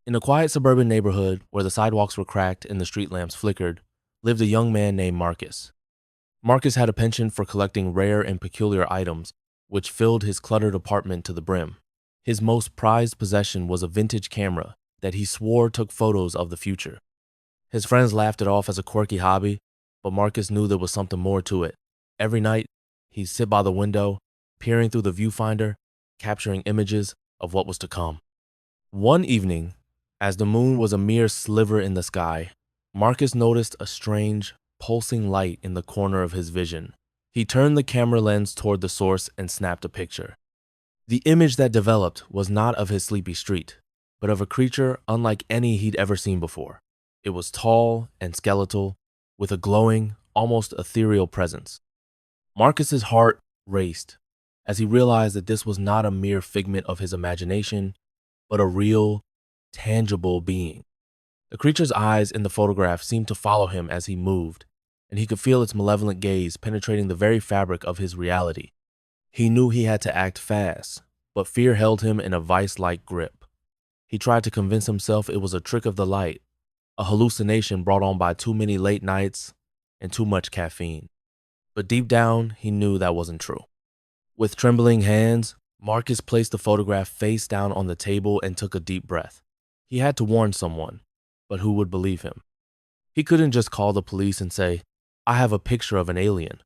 In a quiet suburban neighborhood where the sidewalks were cracked and the street lamps flickered, lived a young man named Marcus. Marcus had a penchant for collecting rare and peculiar items, which filled his cluttered apartment to the brim. His most prized possession was a vintage camera that he swore took photos of the future. His friends laughed it off as a quirky hobby, but Marcus knew there was something more to it. Every night, he'd sit by the window, peering through the viewfinder, capturing images of what was to come. One evening, as the moon was a mere sliver in the sky, Marcus noticed a strange, pulsing light in the corner of his vision. He turned the camera lens toward the source and snapped a picture. The image that developed was not of his sleepy street, but of a creature unlike any he'd ever seen before. It was tall and skeletal, with a glowing, almost ethereal presence. Marcus's heart raced as he realized that this was not a mere figment of his imagination, but a real, tangible being. The creature's eyes in the photograph seemed to follow him as he moved, and he could feel its malevolent gaze penetrating the very fabric of his reality. He knew he had to act fast, but fear held him in a vice-like grip. He tried to convince himself it was a trick of the light, a hallucination brought on by too many late nights and too much caffeine. But deep down, he knew that wasn't true. With trembling hands, Marcus placed the photograph face down on the table and took a deep breath. He had to warn someone, but who would believe him? He couldn't just call the police and say, "I have a picture of an alien."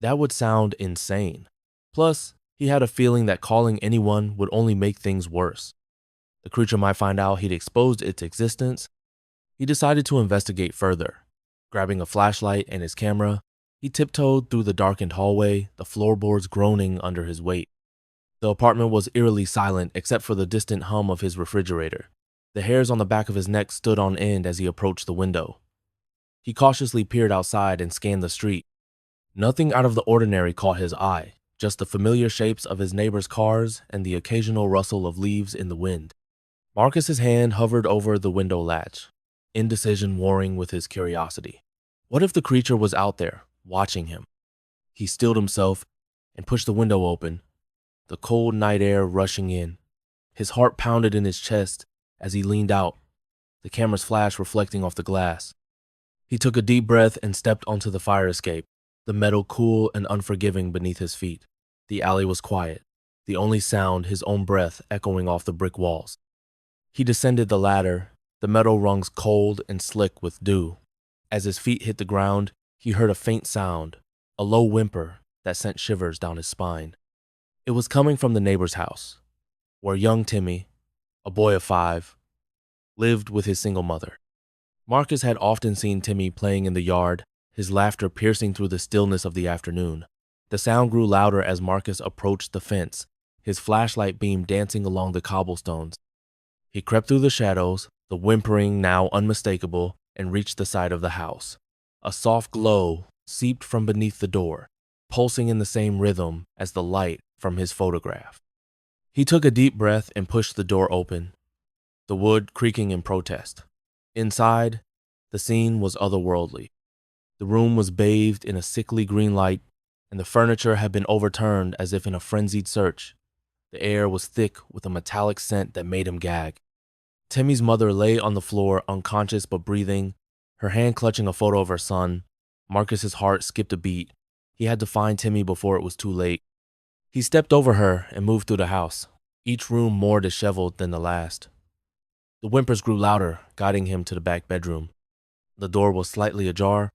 That would sound insane. Plus, he had a feeling that calling anyone would only make things worse. The creature might find out he'd exposed its existence. He decided to investigate further. Grabbing a flashlight and his camera, he tiptoed through the darkened hallway, the floorboards groaning under his weight. The apartment was eerily silent except for the distant hum of his refrigerator. The hairs on the back of his neck stood on end as he approached the window. He cautiously peered outside and scanned the street. Nothing out of the ordinary caught his eye, just the familiar shapes of his neighbors' cars and the occasional rustle of leaves in the wind. Marcus's hand hovered over the window latch, indecision warring with his curiosity. What if the creature was out there, watching him? He stilled himself and pushed the window open, the cold night air rushing in. His heart pounded in his chest as he leaned out, the camera's flash reflecting off the glass. He took a deep breath and stepped onto the fire escape, the metal cool and unforgiving beneath his feet. The alley was quiet, the only sound his own breath echoing off the brick walls. He descended the ladder, the metal rungs cold and slick with dew. As his feet hit the ground, he heard a faint sound, a low whimper that sent shivers down his spine. It was coming from the neighbor's house, where young Timmy, a boy of 5, lived with his single mother. Marcus had often seen Timmy playing in the yard, his laughter piercing through the stillness of the afternoon. The sound grew louder as Marcus approached the fence, his flashlight beam dancing along the cobblestones. He crept through the shadows, the whimpering now unmistakable, and reached the side of the house. A soft glow seeped from beneath the door, pulsing in the same rhythm as the light from his photograph. He took a deep breath and pushed the door open, the wood creaking in protest. Inside, the scene was otherworldly. The room was bathed in a sickly green light, and the furniture had been overturned as if in a frenzied search. The air was thick with a metallic scent that made him gag. Timmy's mother lay on the floor, unconscious but breathing, her hand clutching a photo of her son. Marcus's heart skipped a beat. He had to find Timmy before it was too late. He stepped over her and moved through the house, each room more disheveled than the last. The whimpers grew louder, guiding him to the back bedroom. The door was slightly ajar,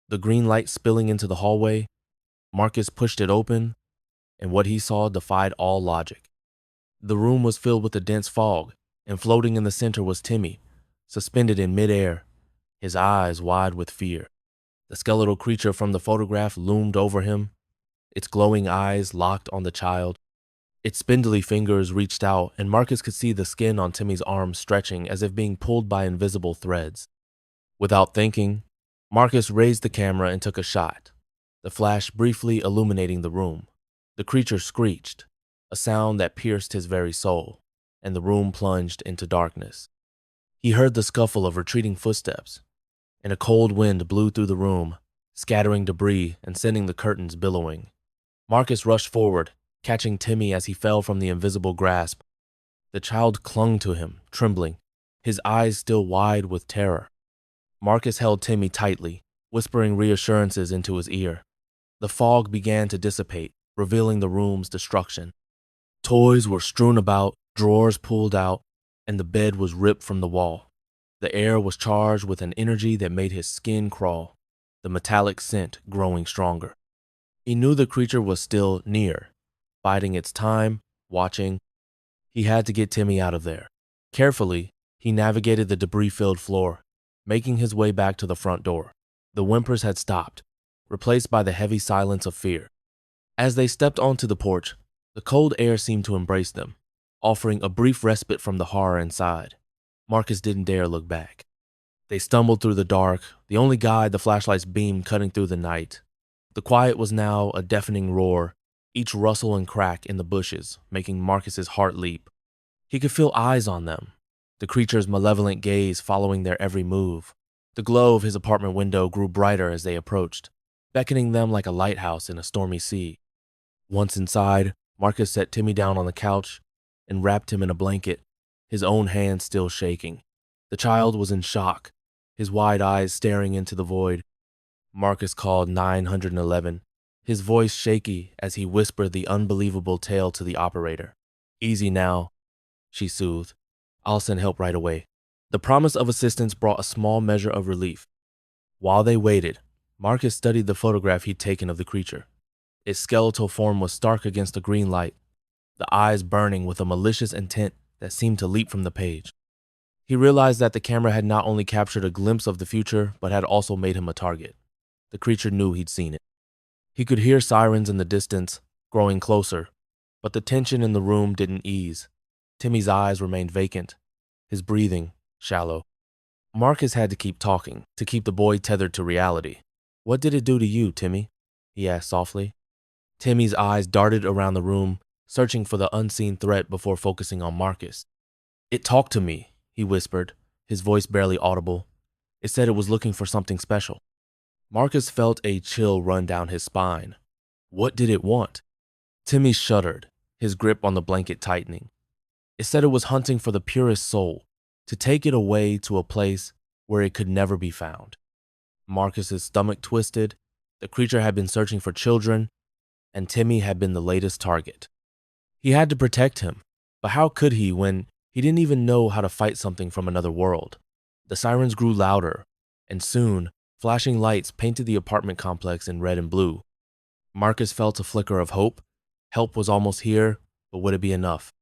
the green light spilling into the hallway. Marcus pushed it open, and what he saw defied all logic. The room was filled with a dense fog, and floating in the center was Timmy, suspended in midair, his eyes wide with fear. The skeletal creature from the photograph loomed over him, its glowing eyes locked on the child. Its spindly fingers reached out, and Marcus could see the skin on Timmy's arm stretching as if being pulled by invisible threads. Without thinking, Marcus raised the camera and took a shot, the flash briefly illuminating the room. The creature screeched, a sound that pierced his very soul, and the room plunged into darkness. He heard the scuffle of retreating footsteps, and a cold wind blew through the room, scattering debris and sending the curtains billowing. Marcus rushed forward, catching Timmy as he fell from the invisible grasp. The child clung to him, trembling, his eyes still wide with terror. Marcus held Timmy tightly, whispering reassurances into his ear. The fog began to dissipate, revealing the room's destruction. Toys were strewn about, drawers pulled out, and the bed was ripped from the wall. The air was charged with an energy that made his skin crawl, the metallic scent growing stronger. He knew the creature was still near, biding its time, watching. He had to get Timmy out of there. Carefully, he navigated the debris-filled floor, making his way back to the front door. The whimpers had stopped, replaced by the heavy silence of fear. As they stepped onto the porch, the cold air seemed to embrace them, offering a brief respite from the horror inside. Marcus didn't dare look back. They stumbled through the dark, the only guide the flashlight's beam cutting through the night. The quiet was now a deafening roar, each rustle and crack in the bushes making Marcus's heart leap. He could feel eyes on them, the creature's malevolent gaze following their every move. The glow of his apartment window grew brighter as they approached, beckoning them like a lighthouse in a stormy sea. Once inside, Marcus set Timmy down on the couch and wrapped him in a blanket, his own hands still shaking. The child was in shock, his wide eyes staring into the void. Marcus called 911, his voice shaky as he whispered the unbelievable tale to the operator. "Easy now," she soothed. "I'll send help right away." The promise of assistance brought a small measure of relief. While they waited, Marcus studied the photograph he'd taken of the creature. Its skeletal form was stark against the green light, the eyes burning with a malicious intent that seemed to leap from the page. He realized that the camera had not only captured a glimpse of the future, but had also made him a target. The creature knew he'd seen it. He could hear sirens in the distance, growing closer, but the tension in the room didn't ease. Timmy's eyes remained vacant, his breathing shallow. Marcus had to keep talking, to keep the boy tethered to reality. "What did it do to you, Timmy?" he asked softly. Timmy's eyes darted around the room, searching for the unseen threat before focusing on Marcus. "It talked to me," he whispered, his voice barely audible. "It said it was looking for something special." Marcus felt a chill run down his spine. What did it want? Timmy shuddered, his grip on the blanket tightening. It said it was hunting for the purest soul, to take it away to a place where it could never be found. Marcus's stomach twisted. The creature had been searching for children, and Timmy had been the latest target. He had to protect him, but how could he when he didn't even know how to fight something from another world? The sirens grew louder, and soon, flashing lights painted the apartment complex in red and blue. Marcus felt a flicker of hope. Help was almost here, but would it be enough?